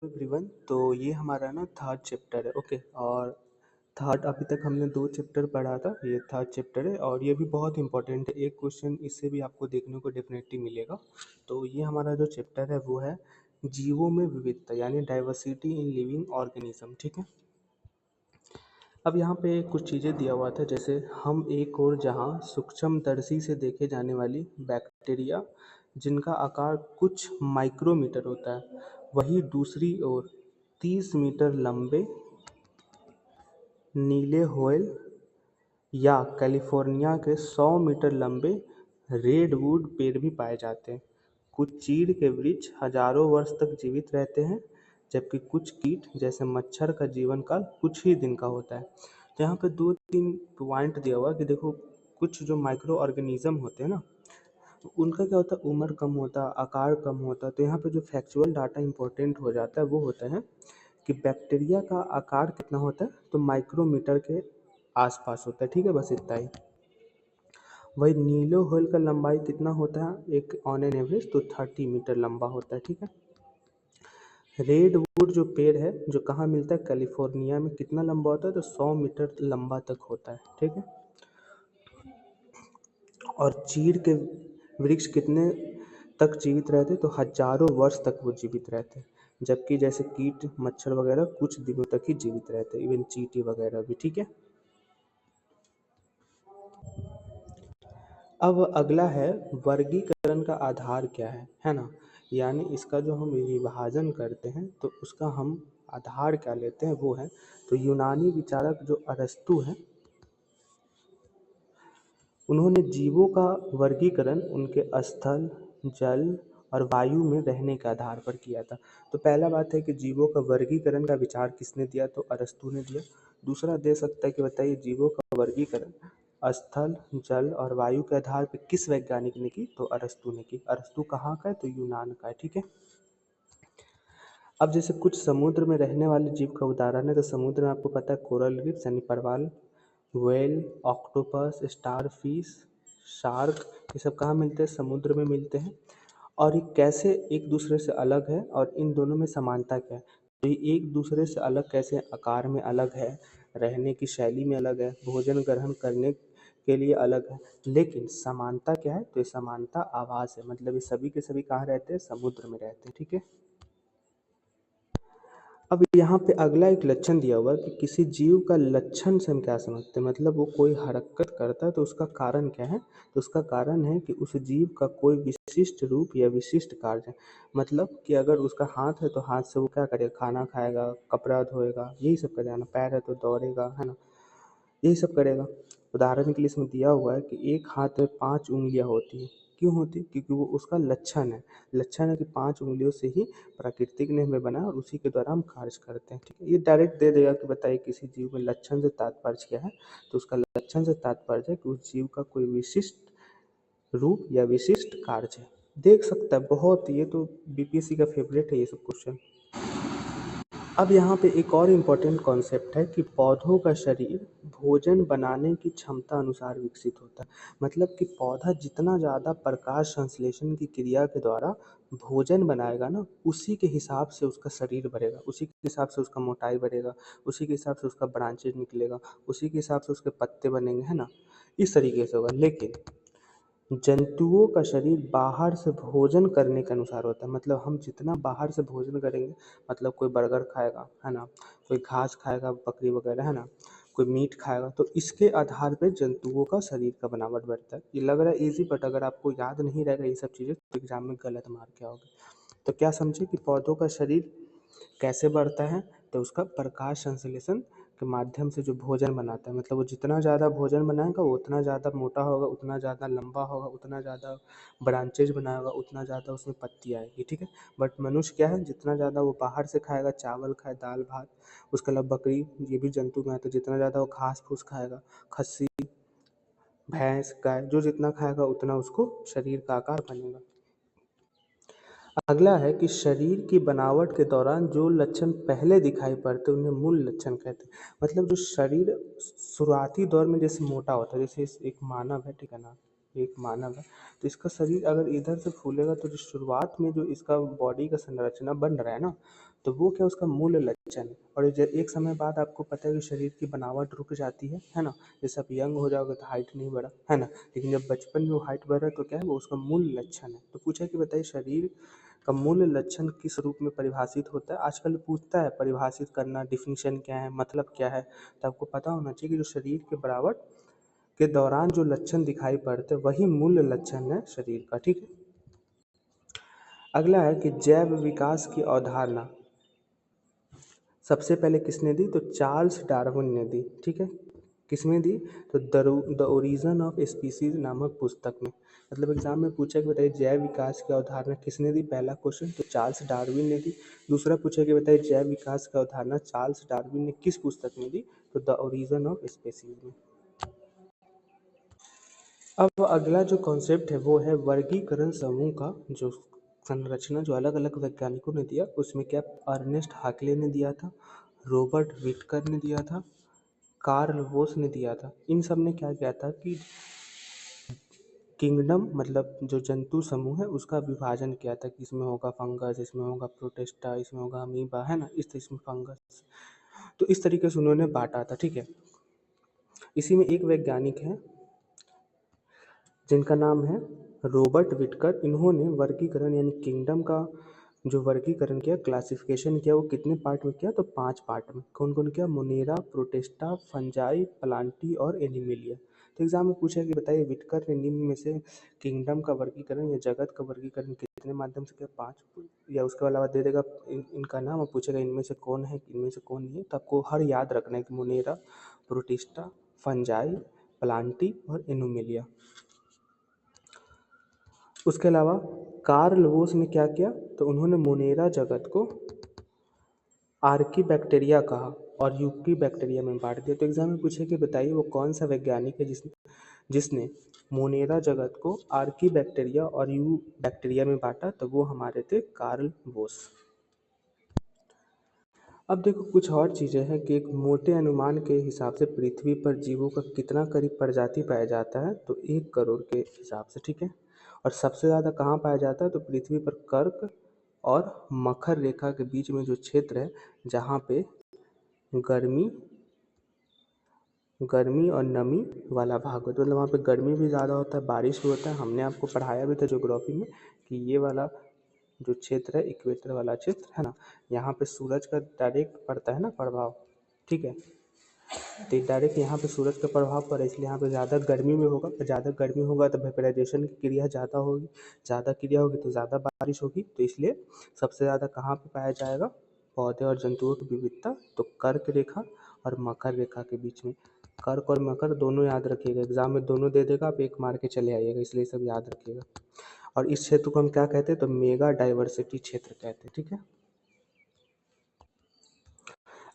Everyone, तो ये हमारा ना थर्ड चैप्टर है। ओके, और थर्ड अभी तक हमने 2 चैप्टर पढ़ा था, ये थर्ड चैप्टर है और ये भी बहुत इंपॉर्टेंट है। एक क्वेश्चन इससे भी आपको देखने को डेफिनेटली मिलेगा। तो ये हमारा जो चैप्टर है वो है जीवों में विविधता, यानी डाइवर्सिटी इन लिविंग ऑर्गेनिज्म। ठीक है। अब यहाँ पे कुछ चीज़ें दिया हुआ था, जैसे हम एक और जहाँ सूक्ष्मदर्शी से देखे जाने वाली बैक्टीरिया जिनका आकार कुछ माइक्रोमीटर होता है, वही दूसरी ओर 30 मीटर लंबे नीले व्हेल या कैलिफोर्निया के 100 मीटर लंबे रेडवुड पेड़ भी पाए जाते हैं। कुछ चीड़ के वृक्ष हजारों वर्ष तक जीवित रहते हैं, जबकि कुछ कीट जैसे मच्छर का जीवन काल कुछ ही दिन का होता है। तो यहाँ पे 2-3 पॉइंट दिया हुआ है कि देखो, कुछ जो माइक्रो ऑर्गेनिज्म होते हैं ना, तो उनका क्या होता है, उम्र कम होता है, आकार कम होता है। तो यहाँ पे जो फैक्चुअल डाटा इंपॉर्टेंट हो जाता है वो होता है कि बैक्टीरिया का आकार कितना होता है, तो माइक्रोमीटर के आसपास होता है। ठीक है, बस इतना ही। वही नीलो व्हेल का लंबाई कितना होता है, एक ऑन एन एवरेज तो 30 मीटर लंबा होता है। ठीक है। रेडवुड जो पेड़ है जो कहाँ मिलता है, कैलिफोर्निया में, कितना लंबा होता है, तो 100 मीटर लंबा तक होता है। ठीक है। और चीड़ के वृक्ष कितने तक जीवित रहते हैं, तो हजारों वर्ष तक वो जीवित रहते हैं, जबकि जैसे कीट मच्छर वगैरह कुछ दिनों तक ही जीवित रहते हैं, इवन चींटी वगैरह भी। ठीक है। अब अगला है वर्गीकरण का आधार क्या है ना, यानी इसका जो हम विभाजन करते हैं तो उसका हम आधार क्या लेते हैं वो है, तो यूनानी विचारक जो अरस्तु है, उन्होंने जीवों का वर्गीकरण उनके स्थल, जल और वायु में रहने के आधार पर किया था। तो पहला बात है कि जीवों का वर्गीकरण का विचार किसने दिया, तो अरस्तु ने दिया। दूसरा दे सकता है कि बताइए जीवों का वर्गीकरण स्थल, जल और वायु के आधार पर किस वैज्ञानिक ने की, तो अरस्तु ने की। अरस्तु कहाँ का है, तो यूनान का है। ठीक है। अब जैसे कुछ समुद्र में रहने वाले जीव का उदाहरण है, तो समुद्र में आपको पता है कोरल रीफ्स यानी प्रवाल, व्हेल, ऑक्टोपस, स्टारफिश, शार्क, ये सब कहाँ मिलते हैं, समुद्र में मिलते हैं। और ये कैसे एक दूसरे से अलग है और इन दोनों में समानता क्या है, तो ये एक दूसरे से अलग कैसे, आकार में अलग है, रहने की शैली में अलग है, भोजन ग्रहण करने के लिए अलग है, लेकिन समानता क्या है, तो ये समानता आवास है। मतलब ये सभी के सभी कहाँ रहते हैं, समुद्र में रहते हैं। ठीक है। अब यहाँ पे अगला एक लक्षण दिया हुआ है कि किसी जीव का लक्षण से हम क्या समझते हैं, मतलब वो कोई हरकत करता है तो उसका कारण क्या है, तो उसका कारण है कि उस जीव का कोई विशिष्ट रूप या विशिष्ट कार्य है। मतलब कि अगर उसका हाथ है तो हाथ से वो क्या करेगा, खाना खाएगा, कपड़ा धोएगा, यही सब करेगा ना, पैर है तो दौड़ेगा, है ना, यही सब करेगा। उदाहरण के लिए इसमें दिया हुआ है कि एक हाथ में 5 उँगलियाँ होती हैं। क्यों होती है, क्योंकि वो उसका लक्षण है। लक्षण है कि 5 उँगलियों से ही प्राकृतिक ने हमें बनाया और उसी के द्वारा हम कार्य करते हैं। ठीक है। ये डायरेक्ट दे देगा कि बताइए किसी जीव में लक्षण से तात्पर्य क्या है, तो उसका लक्षण से तात्पर्य है कि उस जीव का कोई विशिष्ट रूप या विशिष्ट कार्य है। देख सकता है, बहुत, ये तो बीपीएससी का फेवरेट है ये सब क्वेश्चन। अब यहाँ पे एक और इम्पोर्टेंट कॉन्सेप्ट है कि पौधों का शरीर भोजन बनाने की क्षमता अनुसार विकसित होता है। मतलब कि पौधा जितना ज़्यादा प्रकाश संश्लेषण की क्रिया के द्वारा भोजन बनाएगा ना, उसी के हिसाब से उसका शरीर बढ़ेगा, उसी के हिसाब से उसका मोटाई बढ़ेगा, उसी के हिसाब से उसका ब्रांचेज निकलेगा, उसी के हिसाब से उसके पत्ते बनेंगे, है ना, इस तरीके से होगा। लेकिन जंतुओं का शरीर बाहर से भोजन करने के अनुसार होता है। मतलब हम जितना बाहर से भोजन करेंगे, मतलब कोई बर्गर खाएगा, है ना, कोई घास खाएगा, बकरी वगैरह, है ना, कोई मीट खाएगा, तो इसके आधार पे जंतुओं का शरीर का बनावट बढ़ता है। ये लग रहा है इजी, बट अगर आपको याद नहीं रहेगा ये सब चीज़ें तो एग्जाम में गलत मार्क क्या होगा। तो क्या समझे कि पौधों का शरीर कैसे बढ़ता है, तो उसका प्रकाश संश्लेषण के माध्यम से जो भोजन बनाता है। मतलब वो जितना ज़्यादा भोजन बनाएगा वो उतना ज़्यादा मोटा होगा, उतना ज़्यादा लंबा होगा, उतना ज़्यादा ब्रांचेज बनाएगा, उतना ज़्यादा उसमें पत्ती आएगी। ठीक है। बट मनुष्य क्या है, जितना ज़्यादा वो बाहर से खाएगा, चावल खाए, दाल भात, उसके अलावा बकरी, ये भी जंतु में है, तो जितना ज़्यादा वो घास फूस खाएगा, खस्सी, भैंस, गाय, जो जितना खाएगा उतना उसको शरीर का आकार बनेगा। अगला है कि शरीर की बनावट के दौरान जो लक्षण पहले दिखाई पड़ते हैं उन्हें मूल लक्षण कहते हैं। मतलब जो शरीर शुरुआती दौर में जैसे मोटा होता है, जैसे एक मानव है, ठीक है ना, एक मानव है, तो इसका शरीर अगर इधर से फूलेगा तो जो शुरुआत में जो इसका बॉडी का संरचना बन रहा है ना, तो वो क्या उसका मूल लक्षण है। और एक समय बाद आपको पता है कि शरीर की बनावट रुक जाती है ना। जैसे आप यंग हो जाओगे तो हाइट नहीं बढ़ा है ना, लेकिन जब बचपन में वो हाइट बढ़ा तो क्या है वो उसका मूल लक्षण है। तो पूछा कि बताइए शरीर का मूल लक्षण किस रूप में परिभाषित होता है। आजकल पूछता है परिभाषित करना, डिफिनीशन क्या है, मतलब क्या है। तो आपको पता होना चाहिए कि जो शरीर के बनावट के दौरान जो लक्षण दिखाई पड़ते हैं वही मूल लक्षण है शरीर का, ठीक है। अगला है कि जैव विकास की अवधारणा सबसे पहले किसने दी, तो चार्ल्स डार्विन ने दी, ठीक है। किसमें दी, तो द ओरिजिन ऑफ स्पीसीज नामक पुस्तक में। मतलब एग्जाम में पूछा कि बताइए जैव विकास की अवधारणा किसने दी, पहला क्वेश्चन तो चार्ल्स डार्विन ने दी। दूसरा पूछा कि बताइए जैव विकास की अवधारणा चार्ल्स डार्विन ने किस पुस्तक में दी, तो द ओरिजिन ऑफ स्पीसीज में। अब अगला जो कॉन्सेप्ट है वो है वर्गीकरण समूह का जो संरचना जो अलग अलग वैज्ञानिकों ने दिया, उसमें क्या अर्नेस्ट हाक्ले ने दिया था, रॉबर्ट विटकर ने दिया था, कार्ल वोस ने दिया था। इन सब ने क्या किया था कि किंगडम मतलब जो जंतु समूह है उसका विभाजन किया था कि इसमें होगा फंगस, इसमें होगा प्रोटेस्टा, इसमें होगा अमीबा, है ना, इसमें फंगस। तो इस तरीके से उन्होंने बांटा था, ठीक है। इसी में एक वैज्ञानिक है जिनका नाम है रॉबर्ट विटकर। इन्होंने वर्गीकरण यानी किंगडम का जो वर्गीकरण किया, क्लासिफिकेशन किया, वो कितने पार्ट में किया, तो 5 पार्ट में। कौन कौन किया, मोनेरा, प्रोटेस्टा, फंजाई, प्लांटी और एनिमिलिया। तो एग्जाम में पूछा कि बताइए विटकर ने निम्न में से किंगडम का वर्गीकरण या जगत का वर्गीकरण कितने माध्यम से किया, 5, या उसके अलावा दे देगा इनका नाम और पूछेगा इनमें से कौन है, इनमें से कौन नहीं है। तो आपको हर याद रखना है कि मोनेरा, प्रोटिस्टा, फंजाई, प्लांटी और एनोमिलिया। उसके अलावा कार्ल वोस ने क्या किया, तो उन्होंने मोनेरा जगत को आर्की बैक्टीरिया कहा और यूकी बैक्टीरिया में बांट दिया। तो एग्जाम में पूछे कि बताइए वो कौन सा वैज्ञानिक है जिसने मोनेरा जगत को आर्की बैक्टीरिया और यू बैक्टीरिया में बांटा, तो वो हमारे थे कार्ल वोस। अब देखो कुछ और चीज़ें हैं कि एक मोटे अनुमान के हिसाब से पृथ्वी पर जीवों का कितना करीब प्रजाति पाया जाता है, तो 1 करोड़ के हिसाब से, ठीक है। और सबसे ज़्यादा कहाँ पाया जाता है, तो पृथ्वी पर कर्क और मकर रेखा के बीच में जो क्षेत्र है जहाँ पे गर्मी गर्मी और नमी वाला भाग होता है, मतलब वहाँ पे गर्मी भी ज़्यादा होता है, बारिश भी होता है। हमने आपको पढ़ाया भी था ज्योग्राफी में कि ये वाला जो क्षेत्र है इक्वेटर वाला क्षेत्र है ना, यहाँ पे सूरज का डायरेक्ट पड़ता है ना प्रभाव, ठीक है। तो डायरेक्ट यहाँ पे सूरज का प्रभाव पड़ा, इसलिए यहाँ पे ज़्यादा गर्मी में होगा। ज़्यादा गर्मी होगा तो वेपराइजेशन की क्रिया ज़्यादा होगी, ज़्यादा क्रिया होगी तो ज़्यादा बारिश होगी। तो इसलिए सबसे ज़्यादा कहाँ पे पाया जाएगा, पौधे और जंतुओं की विविधता, तो कर्क रेखा और मकर रेखा के बीच में। कर्क और मकर दोनों याद रखिएगा, एग्जाम में दोनों दे देगा, आप एक मार के चले आइएगा, इसलिए सब याद रखिएगा। और इस क्षेत्र को हम क्या कहते हैं, तो मेगा डाइवर्सिटी क्षेत्र कहते हैं, ठीक है।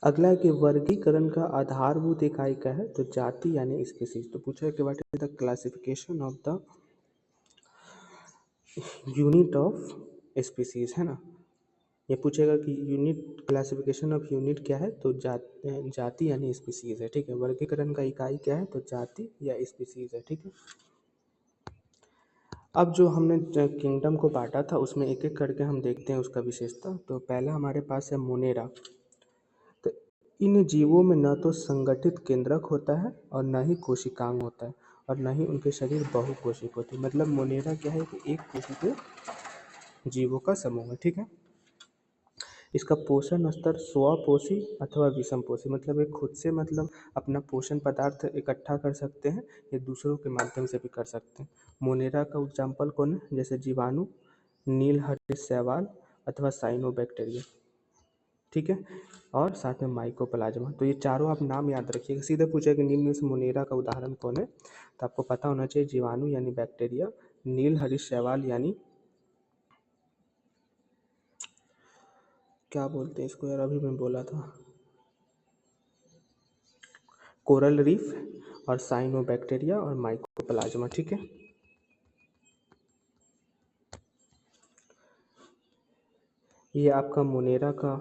अगला है कि वर्गीकरण का आधारभूत इकाई क्या है, तो जाति यानी स्पीसीज। तो पूछा है कि what is the classification of the unit of species, है ना। ये पूछेगा कि यूनिट क्लासिफिकेशन ऑफ यूनिट क्या है, तो जाति यानी स्पीसीज है, ठीक है। वर्गीकरण का इकाई क्या है, तो जाति या स्पीसीज है, ठीक है। अब जो हमने किंगडम को बांटा था उसमें एक एक करके हम देखते हैं उसका विशेषता। तो पहला हमारे पास है मोनेरा। तो इन जीवों में न तो संगठित केंद्रक होता है और न ही कोशिकांग होता है और न ही उनके शरीर बहुकोशिक होते हैं। मतलब मोनेरा क्या है कि एक कोशिकीय जीवों का समूह है, ठीक है। इसका पोषण स्तर स्वपोषी अथवा विषमपोषी, मतलब ये खुद से मतलब अपना पोषण पदार्थ इकट्ठा कर सकते हैं या दूसरों के माध्यम से भी कर सकते हैं। मोनेरा का एग्जाम्पल कौन है, जैसे जीवाणु, नीलहरित शैवाल अथवा साइनोबैक्टीरिया, ठीक है। और साथ में माइकोप्लाज्मा। तो ये चारों आप नाम याद रखिएगा। सीधे पूछेगा कि निम्न में से मोनेरा का उदाहरण कौन है, तो आपको पता होना चाहिए जीवाणु यानी बैक्टीरिया, नीलहरित शैवाल यानी क्या बोलते हैं इसको यार, अभी मैं बोला था, कोरल रीफ, और साइनोबैक्टीरिया और माइकोप्लाज्मा, ठीक है। ये आपका मोनेरा का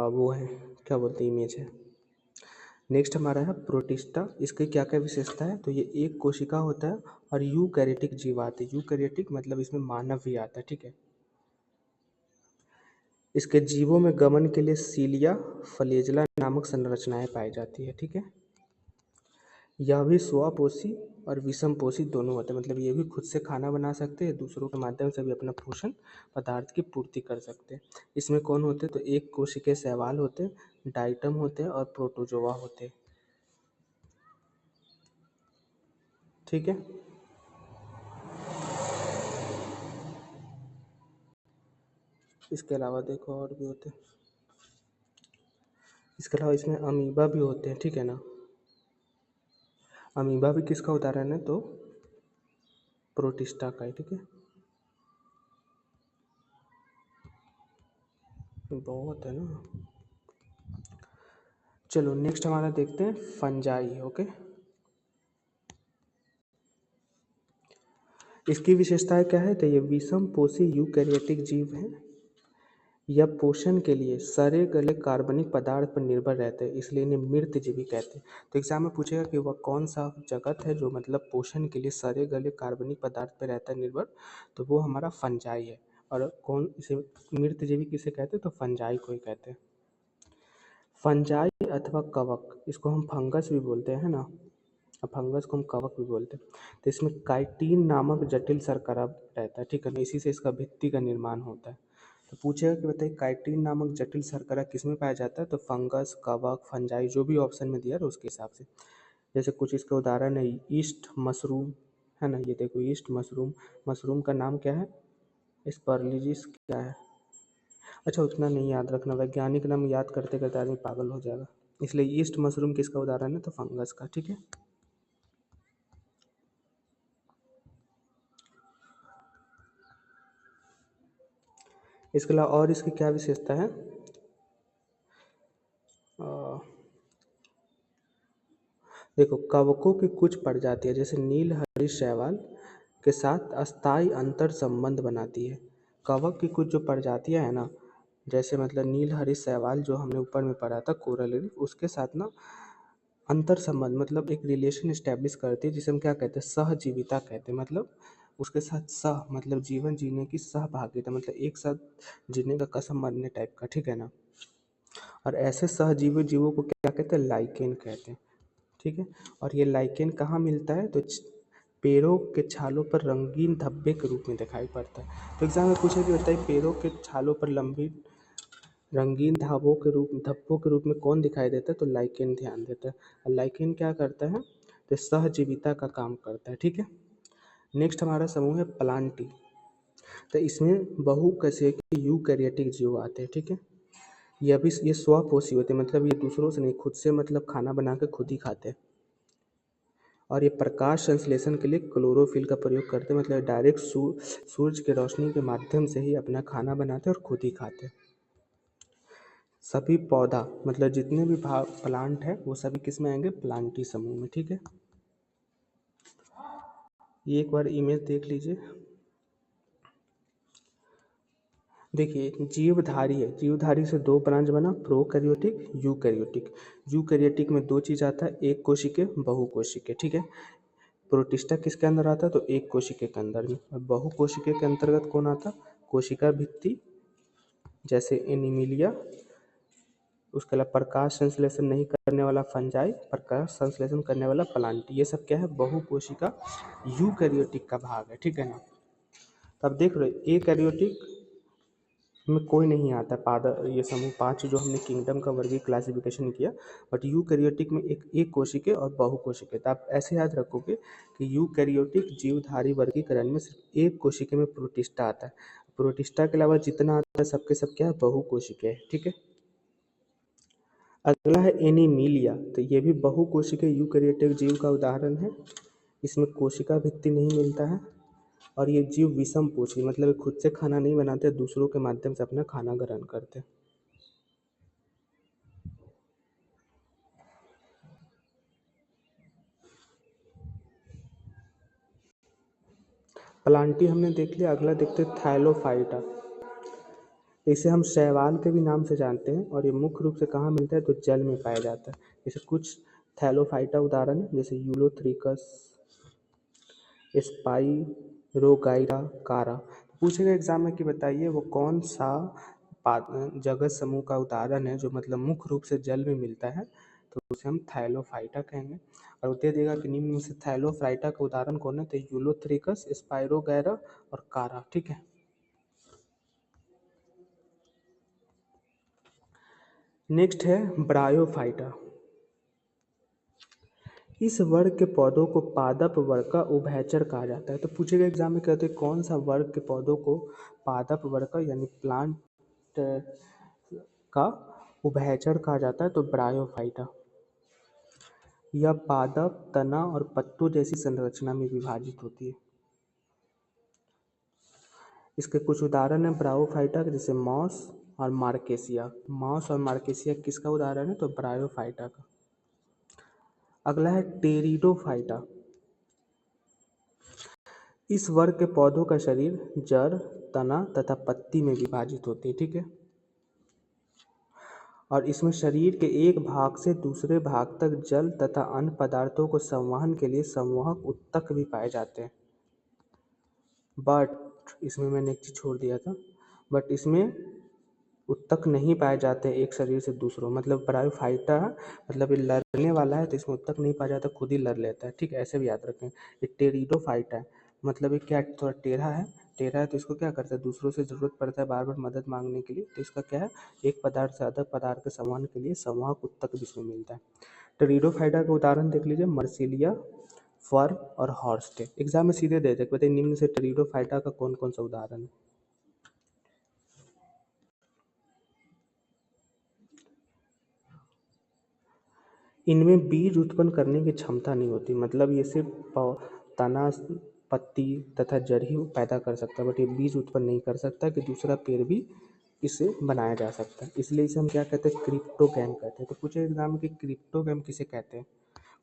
वो है, क्या बोलते हैं, इमेज है। नेक्स्ट हमारा है प्रोटिस्टा। इसकी क्या क्या विशेषता है, तो ये एक कोशिका होता है और यूकैरियोटिक जीव आते हैं। यूकैरियोटिक मतलब इसमें मानव भी आता है, ठीक है। इसके जीवों में गमन के लिए सीलिया फ्लैजेला नामक संरचनाएं पाई जाती है। ठीक है, यह भी स्वपोषी और विषमपोषी दोनों होते हैं, मतलब ये भी खुद से खाना बना सकते हैं, दूसरों के माध्यम से भी अपना पोषण पदार्थ की पूर्ति कर सकते हैं। इसमें कौन होते हैं, तो एक कोशिकीय शैवाल होते हैं, डाइटम होते हैं और प्रोटोजोआ होते हैं। ठीक है, इसके अलावा देखो और भी होते हैं, इसके अलावा इसमें अमीबा भी होते हैं। ठीक है ना, अमीबा भी किसका उदाहरण है, तो प्रोटिस्टा का है। ठीक है, बहुत है ना। चलो नेक्स्ट हमारा देखते हैं फंजाई। ओके, इसकी विशेषताएं क्या है, तो ये विषम पोषी यूकैरियोटिक जीव है। यह पोषण के लिए सड़े गले कार्बनिक पदार्थ पर निर्भर रहते हैं, इसलिए इन्हें मृतजीवी कहते हैं। तो एग्जाम में पूछेगा कि वह कौन सा जगत है जो मतलब पोषण के लिए सड़े गले कार्बनिक पदार्थ पर रहता है निर्भर, तो वो हमारा फंजाई है। और कौन इसे मृतजीवी किसे कहते हैं, तो फंजाई को ही कहते हैं। फंजाई अथवा कवक, इसको हम फंगस भी बोलते हैं ना, फंगस को हम कवक भी बोलते हैं। तो इसमें काइटिन नामक जटिल शर्करा रहता है। ठीक है ना, इसी से इसका भित्ति का निर्माण होता है। तो पूछेगा कि बताइए काइटिन नामक जटिल शर्करा किसमें पाया जाता है, तो फंगस, कवक, फंजाई, जो भी ऑप्शन में दिया है उसके हिसाब से। जैसे कुछ इसके उदाहरण है, ईस्ट मशरूम है ना, ये देखो ईस्ट मशरूम, मशरूम का नाम क्या है, स्पर्लिजिस क्या है। अच्छा, उतना नहीं याद रखना, वैज्ञानिक नाम याद करते करते आदमी पागल हो जाएगा। इसलिए ईस्ट मशरूम किसका उदाहरण है, तो फंगस का। ठीक है, इसके अलावा और इसकी क्या विशेषता है, अ, देखो कवकों की कुछ प्रजातियां जैसे नील हरित शैवाल के साथ अस्थायी अंतर संबंध बनाती है। कवक की कुछ जो प्रजातियां है ना, जैसे मतलब नील हरित शैवाल जो हमने ऊपर में पढ़ा था कोरल रीफ, उसके साथ ना अंतर संबंध मतलब एक रिलेशन इस्टेब्लिश करती है, जिसे हम क्या कहते हैं, सहजीविता कहते हैं। मतलब उसके साथ सह मतलब जीवन जीने की सहभागिता, मतलब एक साथ जीने का कसम मरने टाइप का। ठीक है ना, और ऐसे सहजीवी जीवों को क्या कहते हैं, लाइकेन कहते हैं। ठीक है, और ये लाइकेन कहाँ मिलता है, तो पेड़ों के छालों पर रंगीन धब्बे के रूप में दिखाई पड़ता है। तो एग्जाम में पूछे कि बताइए पेड़ों के छालों पर लंबी रंगीन धब्बों के रूप में कौन दिखाई देता है, तो लाइकेन ध्यान देता है। और लाइकेन क्या करता है, तो सहजीविता का काम करता है। ठीक है, नेक्स्ट हमारा समूह है प्लांटी। तो इसमें बहुकोशिकीय यूकैरियोटिक जीव आते हैं। ठीक है, ये स्वपोषी होते हैं, मतलब ये दूसरों से नहीं, खुद से मतलब खाना बना के खुद ही खाते हैं। और ये प्रकाश संश्लेषण के लिए क्लोरोफिल का प्रयोग करते हैं, मतलब डायरेक्ट सूरज की रोशनी के माध्यम से ही अपना खाना बनाते हैं और खुद ही खाते हैं। सभी पौधा मतलब जितने भी प्लांट है वो सभी किस में आएंगे, प्लांटी समूह में। ठीक है, ये एक बार इमेज देख लीजिए। देखिए जीवधारी है, जीवधारी से दो ब्रांच बना, प्रोकैरियोटिक, यूकैरियोटिक। यूकैरियोटिक में दो चीज आता है, एक कोशिकीय, बहुकोशिकीय। ठीक है, प्रोटिस्टा किसके अंदर आता है, तो एक कोशिकीय के अंदर में। और बहुकोशिकीय के अंतर्गत कौन आता, कोशिका भित्ति जैसे एनीमिलिया, उसके अलावा प्रकाश संश्लेषण नहीं करने वाला फंजाई, प्रकाश संश्लेषण करने वाला प्लांटी, ये सब क्या है, बहुकोशिका यूकैरियोटिक का भाग है। ठीक है ना, तब देख रहे एकैरियोटिक में कोई नहीं आता पादप, ये समूह पांच जो हमने किंगडम का वर्गीय क्लासिफिकेशन किया, बट यूकैरियोटिक में एक कोशिकीय और बहुकोशिकीय। तो आप ऐसे याद रखोगे कि यूकैरियोटिक जीवधारी वर्गीकरण में सिर्फ एक कोशिकीय में प्रोटिस्टा आता है, प्रोटिस्टा के अलावा जितना आता है सबके सब क्या है, बहुकोशिकीय है। ठीक है, अगला है एनीमिलिया। तो ये भी बहुकोशिकीय यूकैरियोटिक जीव का उदाहरण है। इसमें कोशिका भित्ति नहीं मिलता है और ये जीव विषम पोषी, मतलब खुद से खाना नहीं बनाते, दूसरों के माध्यम से अपना खाना ग्रहण करते। प्लांटी हमने देख लिया, अगला देखते हैं थैलोफाइटा। इसे हम शैवाल के भी नाम से जानते हैं और ये मुख्य रूप से कहाँ मिलता है, तो जल में पाया जाता है। जैसे कुछ थैलोफाइटा उदाहरण है, जैसे यूलोथ्रिकस, स्पाइरोगाइरा, कारा। पूछेगा एग्जाम में कि बताइए वो कौन सा जगत समूह का उदाहरण है जो मतलब मुख्य रूप से जल में मिलता है, तो उसे हम थाइलोफाइटा कहेंगे। और उत्तर देगा कि निम्न में से थाइलोफाइटा का उदाहरण कौन है, तो यूलोथ्रिकस, स्पाइरोगैरा और कारा। ठीक है। नेक्स्ट है ब्रायोफाइटा। इस वर्ग के पौधों को पादप वर्ग का उभयचर कहा जाता है। तो पूछेगा एग्जाम में, कहते हैं कौन सा वर्ग के पौधों को पादप वर्ग का यानी प्लांट का उभयचर कहा जाता है, तो ब्रायोफाइटा। यह पादप, तना और पत्तों जैसी संरचना में विभाजित होती है। इसके कुछ उदाहरण है ब्रायोफाइटा के, जैसे मॉस और मार्केसिया। मॉस और मार्केसिया किसका उदाहरण है, तो ब्रायोफाइटा का। अगला है टेरिडोफाइटा। इस वर्ग के पौधों का शरीर जड़, तना तथा पत्ती में विभाजित होती है। ठीक है। और इसमें शरीर के एक भाग से दूसरे भाग तक जल तथा अन्य पदार्थों को संवहन के लिए संवाहक उत्तक भी पाए जाते हैं। बट इसमें मैंने एक चीज़ छोड़ दिया था, बट इसमें उत्तक नहीं पाए जाते एक शरीर से दूसरों, मतलब ब्रायोफाइटा मतलब ये लड़ने वाला है, तो इसमें उत्तक नहीं पाया जाता, खुद ही लड़ लेता है। ठीक है, ऐसे भी याद रखें। ये टेरिडोफाइटा है, मतलब ये क्या थोड़ा टेढ़ा है, टेढ़ा है तो इसको क्या करता है, दूसरों से ज़रूरत पड़ता है बार बार मदद मांगने के लिए, तो इसका क्या है, एक पदार्थ से अधिक पदार्थ के संवहन के लिए संवाहक उत्तक भी इसमें मिलता है। टेरिडोफाइटा का उदाहरण देख लीजिए, मर्सिलिया, फर्न और हॉर्सटे। एग्जाम में सीधे दे दे, बताइए निम्न से टेरिडोफाइटा का कौन कौन सा उदाहरण है। इनमें बीज उत्पन्न करने की क्षमता नहीं होती, मतलब ये सिर्फ तना, पत्ती तथा जड़ ही पैदा कर सकता है, बट ये बीज उत्पन्न नहीं कर सकता कि दूसरा पेड़ भी इसे बनाया जा सकता है। इसलिए इसे हम क्या कहते हैं, क्रिप्टोगैम कहते हैं। तो पूछे एग्जाम में कि क्रिप्टोगैम किसे कहते हैं,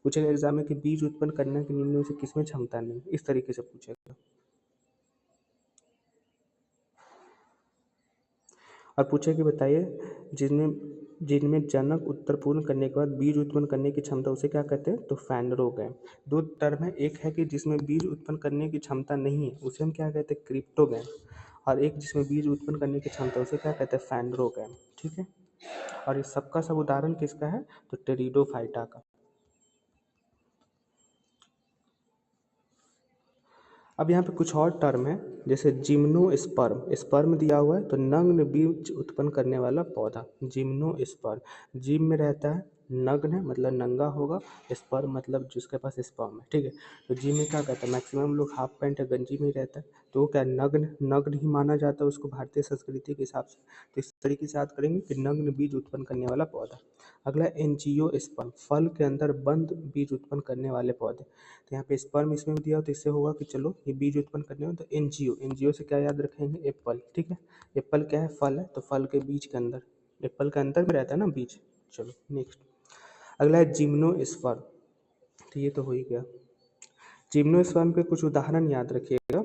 पूछेगा एग्जाम में कि बीज उत्पन्न करने के निम्न में से किसमें क्षमता नहीं, इस तरीके से पूछेगा। और पूछे कि बताइए जिनमें जिनमें जनक उत्तरपूर्ण करने के बाद बीज उत्पन्न करने की क्षमता, उसे क्या कहते हैं, तो फैनरोगैम। दो टर्म है, एक है कि जिसमें बीज उत्पन्न करने की क्षमता नहीं है उसे हम क्या कहते हैं, क्रिप्टोगैम, और एक जिसमें बीज उत्पन्न करने की क्षमता उसे क्या कहते हैं, फैनरोगैम। ठीक है। और इस सबका सब उदाहरण किसका है, तो टेरिडोफाइटा का। अब यहाँ पे कुछ और टर्म है, जैसे जिम्नोस्पर्म। स्पर्म दिया हुआ है तो नग्न बीज उत्पन्न करने वाला पौधा, जिम्नोस्पर्म। जिम में रहता है, नग्न है मतलब नंगा होगा, स्पर्म मतलब जिसके पास स्पर्म है। ठीक है। तो जिम में क्या कहता है, मैक्सिमम लोग हाफ पैंट या गंजी में ही रहता है, तो वो क्या नग्न नग्न ही माना जाता है उसको भारतीय संस्कृति के हिसाब से। तो इस तरीके से याद करेंगे कि नग्न बीज उत्पन्न करने वाला पौधा। अगला एंजियोस्पर्म, फल के अंदर बंद बीज उत्पन्न करने वाले पौधे। तो यहाँ पे स्पर्म इसमें भी दिया हो, तो इससे होगा कि चलो ये बीज उत्पन्न करने हो, तो एनजीओ, एनजीओ से क्या याद रखेंगे, एप्पल। ठीक है। एप्पल क्या है, फल है, तो फल के बीज के अंदर, एप्पल के अंदर में रहता है ना बीज। चलो नेक्स्ट। अगला है जिम्नोस्पर्म। तो ये तो हो ही गया। जिम्नोस्पर्म के कुछ उदाहरण याद रखिएगा,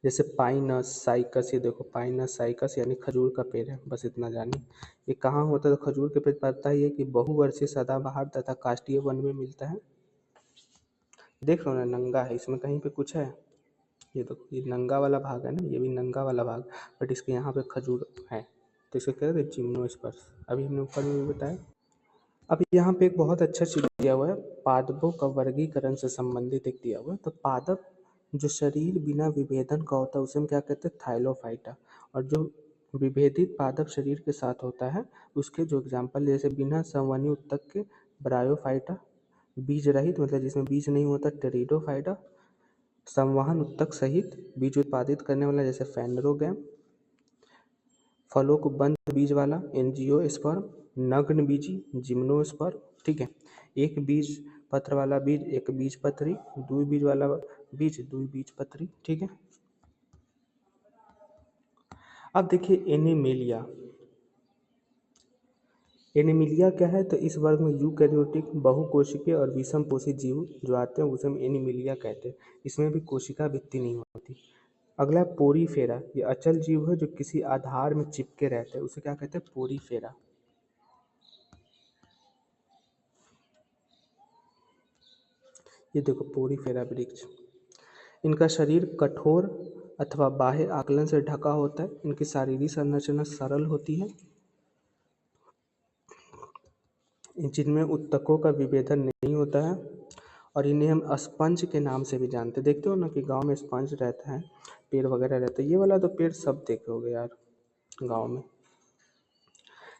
जैसे पाइनस, साइकस। ये देखो पाइनस साइकस यानी खजूर का पेड़ है, बस इतना जानिए। ये कहाँ होता है, तो खजूर के पेड़ पता ही है कि बहुवर्षीय सदाबहार तथा काष्ठीय वन में मिलता है। देख लो ना, नंगा है, इसमें कहीं पे कुछ है, ये देखो ये नंगा वाला भाग है ना, ये भी नंगा वाला भाग, बट इसके यहाँ पे खजूर है, तो इसको कहते हैं जिम्नोस्पर्म। अभी हमने ऊपर में भी बताया। अब यहाँ पे एक बहुत अच्छा चीज़ दिया हुआ है, पादपों का वर्गीकरण से संबंधित एक दिया हुआ है। तो पादप जो शरीर बिना विभेदन का होता है उसे हम क्या कहते हैं, थाइलोफाइटा। और जो विभेदित पादप शरीर के साथ होता है उसके जो एग्जाम्पल, जैसे बिना संवहनी उत्तक के ब्रायोफाइटा, बीज रहित मतलब जिसमें बीज नहीं होता टेरिडोफाइटा, संवहन उत्तक सहित बीज उत्पादित करने वाला जैसे फैनरोगैम, फलों को बंद बीज वाला एंजियोस्पर्म, नग्न बीजी जिम्नोस्पर्म। ठीक है। एक बीज पत्र वाला बीज एक बीज पत्री, दुई बीज वाला बीज दुई बीज पत्री। ठीक है। अब देखिए एनिमेलिया। एनिमिलिया क्या है, तो इस वर्ग में यूकैरियोटिक, बहुकोशिकीय और विषम पोषी जीव जो आते हैं उसे हम एनिमिलिया कहते हैं। इसमें भी कोशिका भित्ति नहीं होती। अगला है पोरीफेरा। ये अचल जीव है जो किसी आधार में चिपके रहते हैं, उसे क्या कहते हैं, पोरीफेरा। ये देखो पोरीफेरा वृक्ष। इनका शरीर कठोर अथवा बाह्य आकलन से ढका होता है। इनकी शारीरिक संरचना सरल होती है, जिनमें उत्तकों का विभेदन नहीं होता है, और इन्हें हम स्पंज के नाम से भी जानते हैं। देखते हो ना कि गांव में स्पंज रहता है, पेड़ वगैरह रहता है। ये वाला तो पेड़ सब देखे होगे यार गांव में,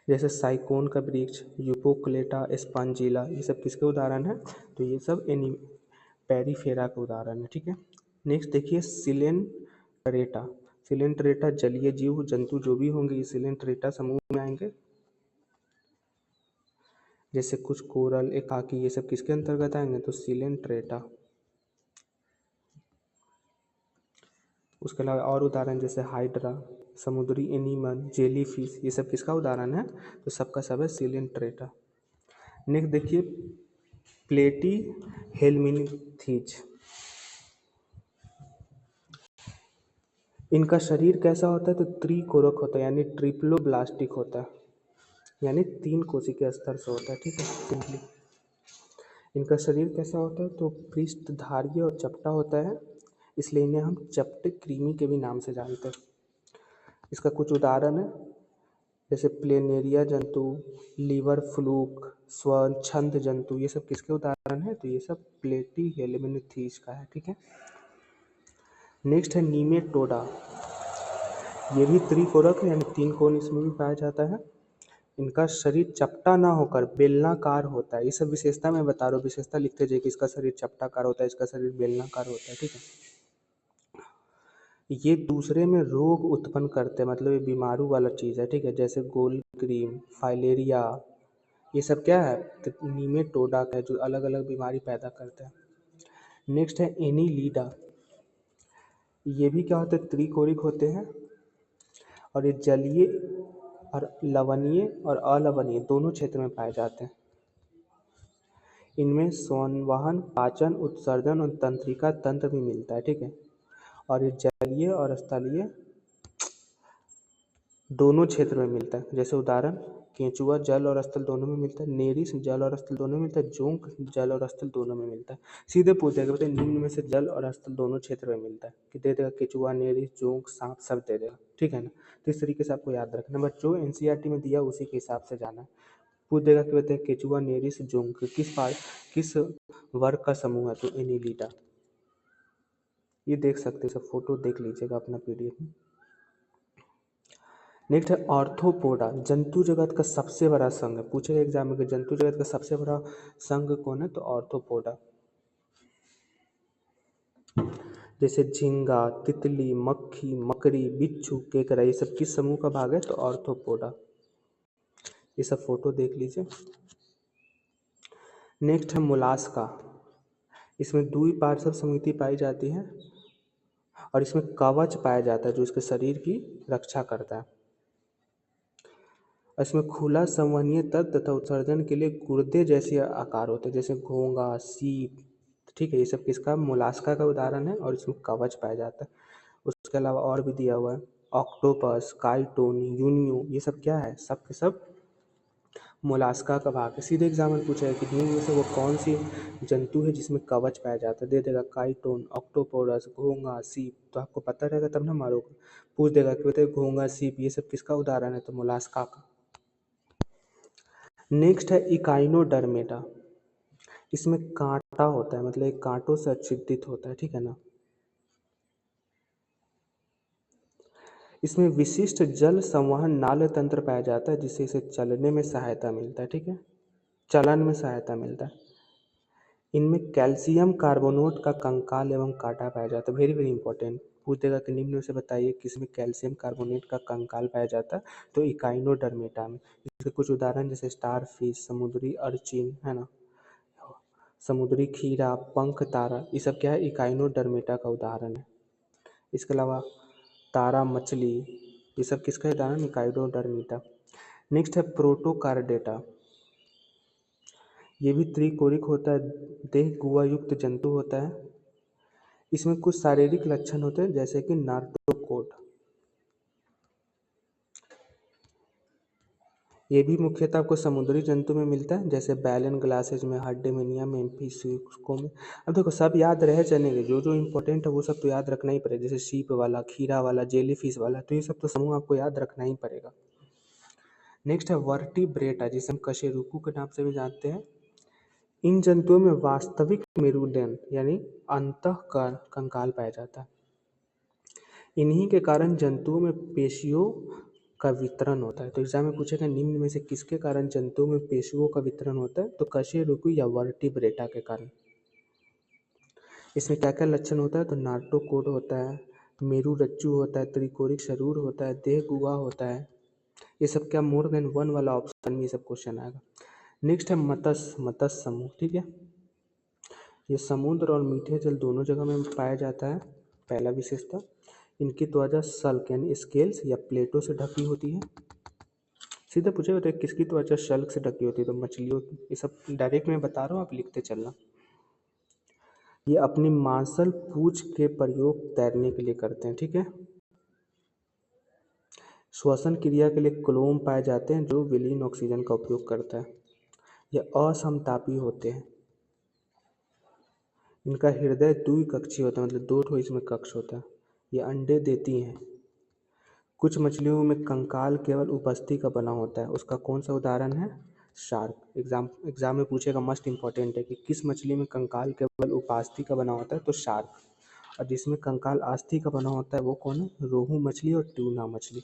जैसे साइकोन का वृक्ष, यूपोक्लेटा, स्पंजिला, ये सब किसके उदाहरण है? तो ये सब एनी पेरिफेरा के उदाहरण है। ठीक है, नेक्स्ट देखिए सिलेंट्रेटा। सिलेंट्रेटा जलीय जीव जंतु जो भी होंगे ये सिलेंट्रेटा समूह में आएंगे, जैसे कुछ कोरल, एकाकी, ये सब किसके अंतर्गत आएंगे? तो सिलेंट्रेटा। उसके अलावा और उदाहरण जैसे हाइड्रा, समुद्री एनीमन, जेलीफिश, ये सब किसका उदाहरण है? तो सबका सब है सिलेंट्रेटा। नेक्स्ट देखिए प्लेटी हेलमिनथीज। इनका शरीर कैसा होता है? तो त्रिकोरक होता है, यानी ट्रिप्लोब्लास्टिक होता है, यानी 3 कोशिकीय स्तर से होता है। ठीक है, सिंपली इनका शरीर कैसा होता है? तो पृष्ठधारी और चपटा होता है, इसलिए इन्हें हम चपटे कृमि के भी नाम से जानते हैं। इसका कुछ उदाहरण है जैसे प्लेनेरिया जंतु, लीवर फ्लूक, स्वच्छंद जंतु, ये सब किसके उदाहरण है? तो ये सब प्लेटी हेलमिनथीज का है। ठीक है, नेक्स्ट है नीमेटोडा। ये भी त्रिकोरक है, यानी 3 कोण इसमें भी पाया जाता है। इनका शरीर चपटा ना होकर बेलनाकार होता है। ये सब विशेषता मैं बता रहा हूँ, विशेषता लिखते जाइए कि इसका शरीर चपटाकार होता है, इसका शरीर बेलनाकार होता है। ठीक है, ये दूसरे में रोग उत्पन्न करते हैं, मतलब ये बीमारू वाला चीज़ है। ठीक है, जैसे गोल ग्रीन, फाइलेरिया, ये सब क्या है? तो नीमेटोडा का है, जो अलग अलग बीमारी पैदा करते हैं। नेक्स्ट है एनीलिडा। ये भी क्या होते हैं? त्रिकोरिक होते हैं, और ये जलीय और लवणीय और अलवणीय दोनों क्षेत्र में पाए जाते हैं। इनमें संवहन, पाचन, उत्सर्जन और तंत्रिका तंत्र भी मिलता है। ठीक है, और ये जलीय और स्थलीय दोनों क्षेत्र में मिलता है। जैसे उदाहरण केंचुआ जल और स्थल दोनों में मिलता है, नेरिस जल और स्थल दोनों में मिलता है, जोंक जल और स्थल दोनों में मिलता है। सीधे पूछ देगा बेटे निम्न में से जल और स्थल दोनों क्षेत्र में मिलता है, कि दे देगा केंचुआ, नेरिस, जोंक, सांप सब दे देगा। ठीक है ना, तो इस तरीके से आपको याद रखना, बट जो एनसीईआरटी में दिया उसी के हिसाब से जाना है। पूछ देगा कि बेटे केंचुआ, नेरिस, जोंक किस वर्ग का समूह है? तो एनिलिडा। ये देख सकते हैं, सब फोटो देख लीजिएगा अपना पीडीएफ में। नेक्स्ट है ऑर्थोपोडा। जंतु जगत का सबसे बड़ा संघ है, पूछेगा एग्जाम में कि जंतु जगत का सबसे बड़ा संघ कौन है? तो ऑर्थोपोडा। जैसे झींगा, तितली, मक्खी, मकड़ी, बिच्छू, केकड़ा, ये सब किस समूह का भाग है? तो ऑर्थोपोडा। ये सब फोटो देख लीजिए। नेक्स्ट है मोलास्का। इसमें द्विपार्श्व संयुति पाई जाती है, और इसमें कवच पाया जाता है जो इसके शरीर की रक्षा करता है। इसमें खुला संवहनीय तंत्र तथा उत्सर्जन के लिए गुर्दे जैसे आकार होते हैं, जैसे घोंगा, सीप। ठीक है, ये सब किसका? मोलास्का का उदाहरण है, और इसमें कवच पाया जाता है। उसके अलावा और भी दिया हुआ है ऑक्टोपस, काइटोन, यूनियो, ये सब क्या है? सब के सब मोलास्का का भाग है। सीधे एग्जाम में पूछा है कि निम्न में से वो कौन सी जंतु है जिसमें कवच पाया जाता है? दे देगा काइटोन, ऑक्टोपोडस, घोंगा, सीप। तो आपको पता रहेगा तब ना मारोगे। पूछ देगा कि बताइए घोंगा, सीप, ये सब किसका उदाहरण है? तो मोलास्का का। नेक्स्ट है इकाइनोडर्मेटा। इसमें कांटा होता है, मतलब एक कांटों से आच्छादित होता है। ठीक है ना, इसमें विशिष्ट जल संवहन नाल तंत्र पाया जाता है, जिससे इसे चलने में सहायता मिलता है। ठीक है, चलन में सहायता मिलता है। इनमें कैल्शियम कार्बोनेट का कंकाल एवं कांटा पाया जाता है। वेरी वेरी इंपॉर्टेंट, पूछ देगा कि निम्न में से बताइए किसमें कैल्शियम कार्बोनेट का कंकाल पाया जाता है? तो इकाइनोडर्मेटा में। इसके कुछ उदाहरण जैसे स्टार फिश, समुद्री अर्चिन, है ना, समुद्री खीरा, पंख तारा, ये सब क्या है? इकाइनोडर्मेटा का उदाहरण है। इसके अलावा तारा मछली, ये सब किसका उदाहरण? इकाइनोडर्मेटा। नेक्स्ट है प्रोटोकार्डेटा। ये भी त्रिकोरिक होता है, देह गुहा युक्त जंतु होता है। इसमें कुछ शारीरिक लक्षण होते हैं जैसे कि नार्टोकोड। ये भी मुख्यतः आपको समुद्री जंतु में मिलता है, जैसे बैलन ग्लासेज में, हार्डेमिनिया में, एम्फीसिको में। अब देखो सब याद रहे चलेंगे, जो जो इंपॉर्टेंट है वो सब तो याद रखना ही पड़ेगा, जैसे शीप वाला, खीरा वाला, जेलीफिश वाला, तो ये सब तो समूह आपको याद रखना ही पड़ेगा। नेक्स्ट है वर्टिब्रेटा, जिसे हम कशेरुकू के नाम से भी जानते हैं। इन जंतुओं में वास्तविक मेरुदंड यानी अंतःकार कंकाल पाया जाता है। इन्हीं के कारण जंतुओं में पेशियों का वितरण होता है। तो एग्जाम में पूछेगा निम्न में से किसके कारण जंतुओं में पेशियों का वितरण होता है, तो कशेरुकू या वर्टिब्रेटा के कारण। इसमें क्या क्या लक्षण होता है, तो नार्टोकोड होता है, मेरुरज्जु होता है, त्रिकोणिक शरीर होता है, देह गुहा होता है। ये सब क्या मोर देन वन वाला ऑप्शन में ये सब क्वेश्चन आएगा। नेक्स्ट है मत्स्य समूह, ठीक है। ये समुद्र और मीठे जल दोनों जगह में पाया जाता है। पहला विशेषता, इनकी त्वचा सल्क यानी स्केल्स या प्लेटों से ढकी होती है। सीधे पूछे होता है किसकी त्वचा शल्क से ढकी होती है, तो मछलियों की। ये सब डायरेक्ट मैं बता रहा हूँ, आप लिखते चलना। ये अपनी मांसल पूंछ के प्रयोग तैरने के लिए करते हैं, ठीक है। श्वसन क्रिया के लिए क्लोम पाए जाते हैं, जो विलीन ऑक्सीजन का उपयोग करता है। ये असमतापी होते हैं। इनका हृदय द्विकक्षीय होता है, मतलब दो ठो इसमें कक्ष होता है। ये अंडे देती हैं। कुछ मछलियों में कंकाल केवल उपस्थिति का बना होता है, उसका कौन सा उदाहरण है, शार्क। एग्जाम में पूछेगा, मस्ट इंपॉर्टेंट है कि किस मछली में कंकाल केवल उपास्थि का बना होता है, तो शार्क। और जिसमें कंकाल अस्थि का बना होता है वो कौन है, रोहू मछली और ट्यूना मछली।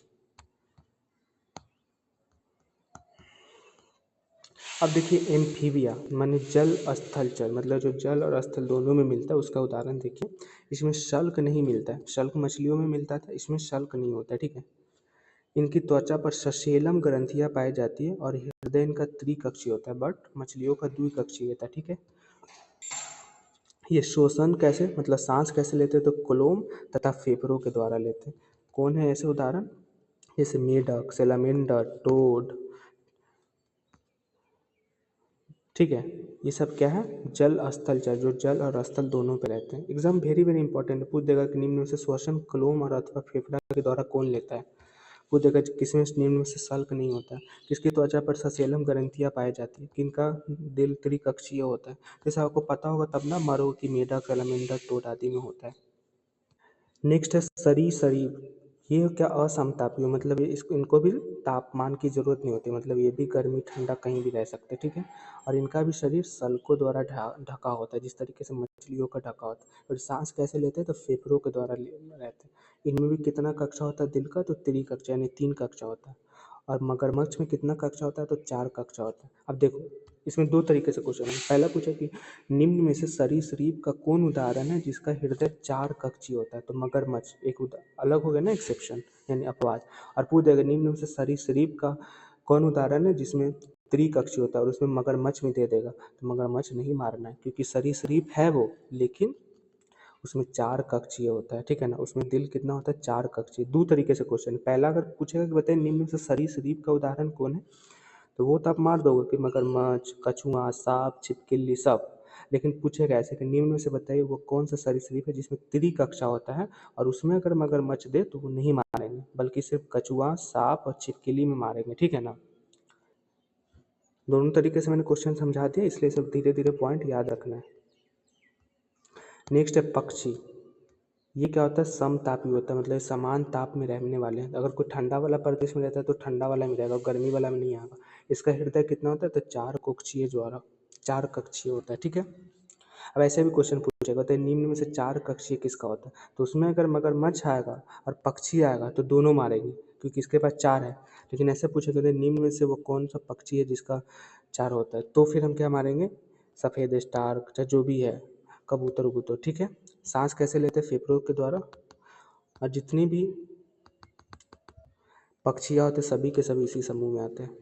अब देखिए एम्फीबिया माने जल स्थल चर, मतलब जो जल और स्थल दोनों में मिलता है, उसका उदाहरण देखिए। इसमें शल्क नहीं मिलता है, शल्क मछलियों में मिलता था, इसमें शल्क नहीं होता है, ठीक है। इनकी त्वचा पर ससेलम ग्रंथियां पाई जाती है और हृदय इनका त्रिकक्षीय होता है, बट मछलियों का द्विकक्षीय होता है, ठीक है। ये श्वसन कैसे, मतलब सांस कैसे लेते हैं, तो क्लोम तथा फेफड़ों के द्वारा लेते हैं। कौन है ऐसे उदाहरण, जैसे मेढक, सेलामेंडर, टोड, ठीक है। ये सब क्या है, जल स्थल चर, जो जल और स्थल दोनों पे रहते हैं। एग्जाम वेरी वेरी इंपॉर्टेंट है, पूछ देगा कि निम्न में से श्वसन क्लोम और अथवा फेफड़ा के द्वारा कौन लेता है। पूछ देगा किसमें निम्न में से सल्क नहीं होता है, किसकी त्वचा पर ससेलम ग्रंथियां पाई जाती है, किनका दिल त्रिकक्षीय होता है। जैसे आपको पता होगा तब ना, मरो कि मेढक, सेलामेंडर, टोड आदि में होता है। नेक्स्ट है सरीसृप। ये क्या असमतापी, मतलब ये इसको इनको भी तापमान की जरूरत नहीं होती, मतलब ये भी गर्मी ठंडा कहीं भी रह सकते हैं, ठीक है। और इनका भी शरीर सल्कों द्वारा ढका होता है, जिस तरीके से मछलियों का ढका होता है। और सांस कैसे लेते हैं, तो फेफड़ों के द्वारा रहते हैं। इनमें भी कितना कक्षा होता है दिल का, तो त्रिकक्षा यानी 3 कक्षा होता है। और मगरमच्छ में कितना कक्षा होता है, तो 4 कक्षा होता है। अब देखो इसमें दो तरीके से क्वेश्चन है। पहला पूछा कि निम्न में से सरीसृप का कौन उदाहरण है जिसका हृदय 4 कक्षीय होता है, तो मगरमच्छ एक अलग हो गया ना, एक्सेप्शन यानी अपवाद। और पूछ देगा निम्न में से सरीसृप का कौन उदाहरण है जिसमें त्रिकक्षीय होता है, और उसमें मगरमच्छ में दे देगा, तो मगरमच्छ नहीं मारना है, क्योंकि सरीसृप है वो, लेकिन उसमें 4 कक्षीय होता है, ठीक है ना। उसमें दिल कितना होता है, 4 कक्षीय। दो तरीके से क्वेश्चन, पहला अगर पूछेगा कि बताइए निम्न में से सरीसृप का उदाहरण कौन है, तो वो तो आप मार दोगे कि मगरमच्छ, कछुआ, सांप, छिपकली सब। लेकिन पूछेगा ऐसे कि निम्न में से बताइए वो कौन सा सरीसृप है जिसमें त्रिकक्षा होता है, और उसमें अगर मगरमच्छ दे तो वो नहीं मारेंगे, बल्कि सिर्फ कछुआ, सांप और छिपकली में मारेंगे, ठीक है ना। दोनों तरीके से मैंने क्वेश्चन समझा दिया, इसलिए सब धीरे धीरे पॉइंट याद रखना है। नेक्स्ट है पक्षी। ये क्या होता है, समतापी होता है, मतलब समान ताप में रहने वाले हैं। अगर कोई ठंडा वाला प्रदेश में रहता है तो ठंडा वाला में रहेगा, गर्मी वाला में नहीं आएगा। इसका हृदय कितना होता है, तो 4 कक्षीय द्वारा 4 कक्षीय होता है, ठीक है। अब ऐसे भी क्वेश्चन पूछेगा तो निम्न में से 4 कक्षीय किसका होता है, तो उसमें अगर मगरमच्छ आएगा और पक्षी आएगा तो दोनों मारेंगे, क्योंकि इसके पास 4 है। लेकिन ऐसे पूछेगा तो निम्न में से वो कौन सा पक्षी है जिसका 4 होता है, तो फिर हम क्या मारेंगे, सफ़ेद स्टार चाहे जो भी है, कबूतर उबूतर, ठीक है। सांस कैसे लेते हैं, फेफड़ों के द्वारा। और जितनी भी पक्षियाँ होते सभी के सभी इसी समूह में आते हैं।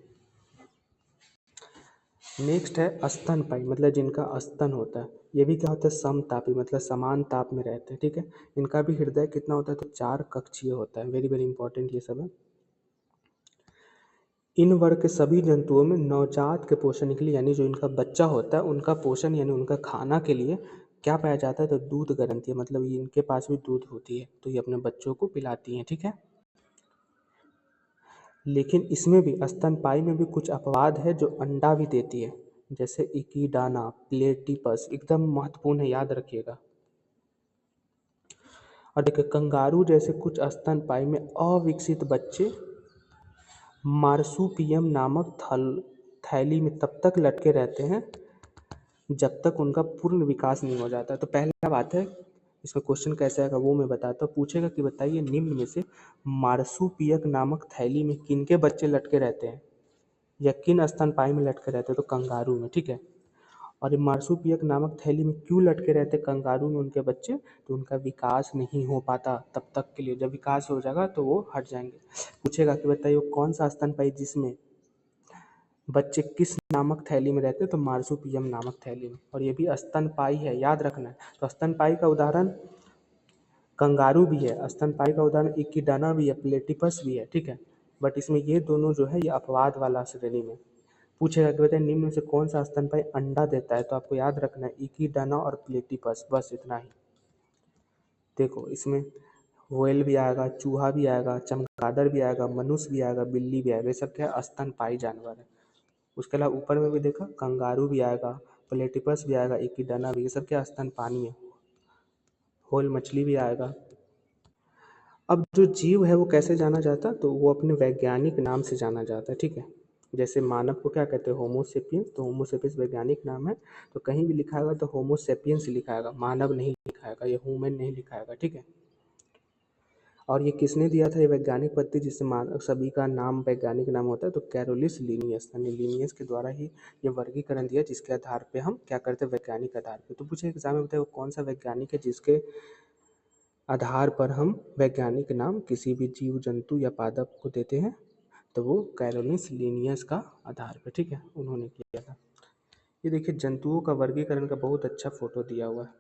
नेक्स्ट है स्तनपायी, मतलब जिनका स्तन होता है। ये भी क्या होता है, समतापी, मतलब समान ताप में रहते हैं, ठीक है। इनका भी हृदय कितना होता है, तो 4 कक्षीय होता है। वेरी वेरी इंपॉर्टेंट ये सब है। इन वर्ग के सभी जंतुओं में नवजात के पोषण के लिए, यानी जो इनका बच्चा होता है उनका पोषण यानी उनका खाना के लिए क्या पाया जाता है, तो दूध ग्रंथि, मतलब ये इनके पास भी दूध होती है, तो ये अपने बच्चों को पिलाती हैं, ठीक है। लेकिन इसमें भी स्तनपायी में भी कुछ अपवाद है जो अंडा भी देती है, जैसे इकिडाना, प्लेटिपस, एकदम महत्वपूर्ण है, याद रखिएगा। और देखिए कंगारू जैसे कुछ स्तनपायी में अविकसित बच्चे मार्सुपियम नामक थैली में तब तक लटके रहते हैं जब तक उनका पूर्ण विकास नहीं हो जाता। तो पहला बात है, इसमें क्वेश्चन कैसे आएगा वो मैं बताता हूँ। पूछेगा कि बताइए निम्न में से मार्सुपियक नामक थैली में किनके बच्चे लटके रहते हैं या किन स्तनपायी में लटके रहते हैं, तो कंगारू में, ठीक है। और ये मार्सुपियक नामक थैली में क्यों लटके रहते हैं कंगारू में उनके बच्चे, तो उनका विकास नहीं हो पाता तब तक के लिए, जब विकास हो जाएगा तो वो हट जाएंगे। पूछेगा कि बताइए वो कौन सा स्तनपायी जिसमें बच्चे किस नामक थैली में रहते हैं, तो मार्सुपियम नामक थैली में, और ये भी स्तनपायी है, याद रखना है। तो स्तनपायी का उदाहरण कंगारू भी है, स्तनपायी का उदाहरण इकिडाना भी है, प्लेटिपस भी है, ठीक है। बट इसमें ये दोनों जो है ये अपवाद वाला श्रेणी में। पूछेगा कि बताइए निम्न में से कौन सा स्तनपायी अंडा देता है, तो आपको याद रखना है इकिडाना और प्लेटिपस, बस इतना ही। देखो इसमें व्हेल भी आएगा, चूहा भी आएगा, चमगादड़ भी आएगा, मनुष्य भी आएगा, बिल्ली भी आएगा, ये सब क्या है, स्तनपायी जानवर है। उसके अलावा ऊपर में भी देखा कंगारू भी आएगा, प्लेटिपस भी आएगा, इकिडाना भी, ये सब क्या स्तनपायी है। व्हेल मछली भी आएगा। अब जो जीव है वो कैसे जाना जाता है, तो वो अपने वैज्ञानिक नाम से जाना जाता है, ठीक है। जैसे मानव को क्या कहते हैं, होमोसेपियंस, तो होमोसेपियंस वैज्ञानिक नाम है। तो कहीं भी लिखा होगा तो होमोसेपियंस लिखाएगा, मानव नहीं लिखाएगा, ये ह्यूमन नहीं लिखाएगा, ठीक है। और ये किसने दिया था ये वैज्ञानिक पद्धति जिससे सभी का नाम वैज्ञानिक नाम होता है, तो कैरोलिस लिनियस, यानी लिनियस के द्वारा ही ये वर्गीकरण दिया, जिसके आधार पे हम क्या करते हैं, वैज्ञानिक आधार पे। तो पूछे एग्जाम में बताए वो कौन सा वैज्ञानिक है जिसके आधार पर हम वैज्ञानिक नाम किसी भी जीव जंतु या पादप को देते हैं, तो वो कैरोलिस लिनियस का आधार पे, ठीक है, उन्होंने किया था। ये देखिए जंतुओं का वर्गीकरण का बहुत अच्छा फोटो दिया हुआ है।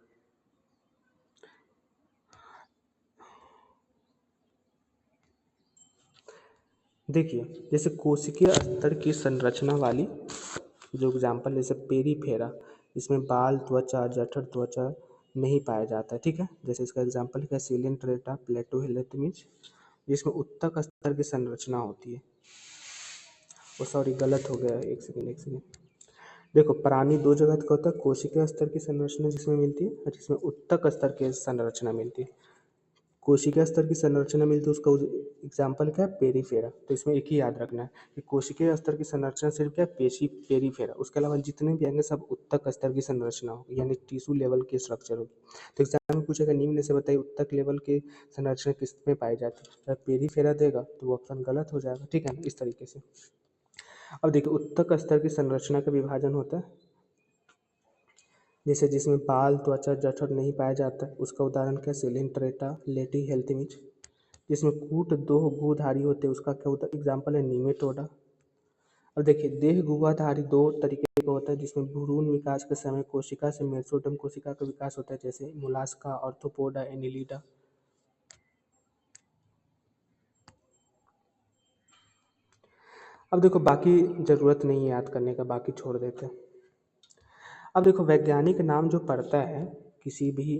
देखिए जैसे कोशिकीय स्तर की संरचना वाली जो एग्जाम्पल, जैसे पेरीफेरा, इसमें बाल, त्वचा, जठर त्वचा नहीं पाया जाता है, ठीक है। जैसे इसका एग्जाम्पल क्या है, सिलेंट्रेटा, प्लेटो हेलेथमिज, जिसमें उत्तक स्तर की संरचना होती है। वो सॉरी गलत हो गया, एक सेकेंड एक सेकेंड। देखो प्राणी दो जगह का होता है, कोशिकीय स्तर की संरचना जिसमें मिलती है और जिसमें उत्तक स्तर की संरचना मिलती है। कोशिका स्तर की संरचना मिलती है उसका एग्जाम्पल क्या है, पेरीफेरा। तो इसमें एक ही याद रखना है कि कोशिकीय स्तर की संरचना सिर्फ क्या है, पेशी पेरीफेरा, उसके अलावा जितने भी आएंगे सब उत्तक स्तर की संरचना होगी, यानी टिश्यू लेवल की स्ट्रक्चर होगी। तो एग्जाम में पूछेगा निम्न से बताइए उत्तक लेवल की संरचना किस में पाई जाती है, अगर पेरीफेरा देगा तो वो ऑप्शन गलत हो जाएगा, ठीक है ना, इस तरीके से। अब देखिए उत्तक स्तर की संरचना का विभाजन होता है, जैसे जिसमें बाल, त्वचा, जठर नहीं पाया जाता है, उसका उदाहरण क्या, सिलेंट्रेटा, लेटी हेल्थमिज। जिसमें कूट दो गुधारी होते हैं, उसका क्या होता है, एग्जाम्पल है निमेटोडा। अब देखिए देह गुहाधारी दो तरीके का होता है, जिसमें भ्रूण विकास के समय कोशिका से मेसोडर्म कोशिका का विकास होता है, जैसे मोलास्का, ऑर्थोपोडा, एनिलिडा। अब देखो बाकी जरूरत नहीं है याद करने का, बाकी छोड़ देते हैं। अब देखो वैज्ञानिक नाम जो पड़ता है किसी भी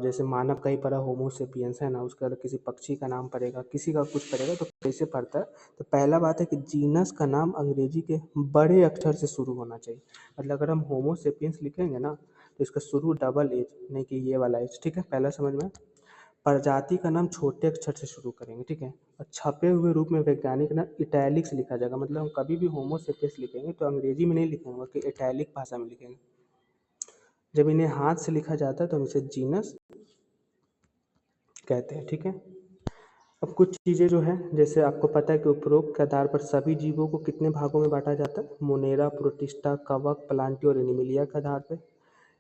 जैसे मानव का ही पड़ा होमोसेपियंस है ना, उसके बाद किसी पक्षी का नाम पड़ेगा, किसी का कुछ पड़ेगा, तो कैसे पड़ता है, तो पहला बात है कि जीनस का नाम अंग्रेजी के बड़े अक्षर से शुरू होना चाहिए। मतलब अगर हम होमोसेपियंस लिखेंगे ना तो इसका शुरू डबल एज, नहीं कि ये वाला एज, ठीक है, पहला समझ में। प्रजाति का नाम छोटे अक्षर से शुरू करेंगे, ठीक है। और छपे हुए रूप में वैज्ञानिक नाम इटैलिक से लिखा जाएगा, मतलब हम कभी भी होमोसेपियंस लिखेंगे तो अंग्रेजी में नहीं लिखेंगे बल्कि इटैलिक भाषा में लिखेंगे। जब इन्हें हाथ से लिखा जाता है तो हम इसे जीनस कहते हैं, ठीक है। अब कुछ चीज़ें जो है, जैसे आपको पता है कि उपरोक्त के आधार पर सभी जीवों को कितने भागों में बांटा जाता है, मोनेरा, प्रोटिस्टा, कवक, प्लांटी और एनिमिलिया के आधार पर।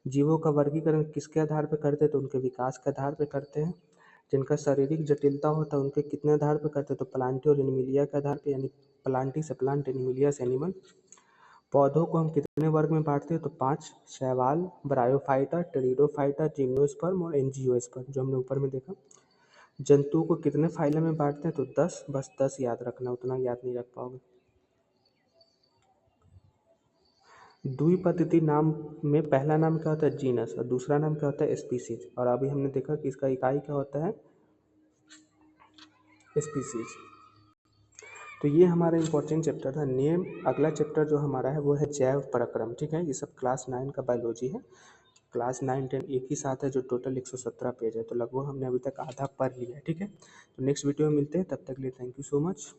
जीवों का वर्गीकरण किसके आधार पर करते हैं, तो उनके विकास के आधार पर करते हैं। जिनका शारीरिक जटिलता होता है उनके कितने आधार पर करते हैं, तो प्लांटी और एनिमिलिया के आधार पर, यानी प्लांटी से प्लांट, एनिमिलिया से एनिमल। पौधों को हम कितने वर्ग में बांटते हैं, तो 5, शैवाल, ब्रायोफाइटा, टेरिडोफाइटा, जिम्नोस्पर्म और एंजियोस्पर्म, जो हमने ऊपर में देखा। जंतुओं को कितने फाइलम में बांटते हैं, तो 10, बस 10 याद रखना, उतना याद नहीं रख पाओगे। द्विपद्धति नाम में पहला नाम क्या होता है, जीनस, और दूसरा नाम क्या होता है, स्पीसीज। और अभी हमने देखा कि इसका इकाई क्या होता है, स्पीसीज। तो ये हमारा इंपॉर्टेंट चैप्टर था नेम। अगला चैप्टर जो हमारा है वो है जैव पराक्रम, ठीक है। ये सब क्लास 9 का बायोलॉजी है। क्लास 9 10 एक ही साथ है, जो टोटल 117 पेज है, तो लगभग हमने अभी तक आधा पढ़ लिया है, ठीक है। तो नेक्स्ट वीडियो में मिलते हैं, तब तक के लिए थैंक यू सो मच।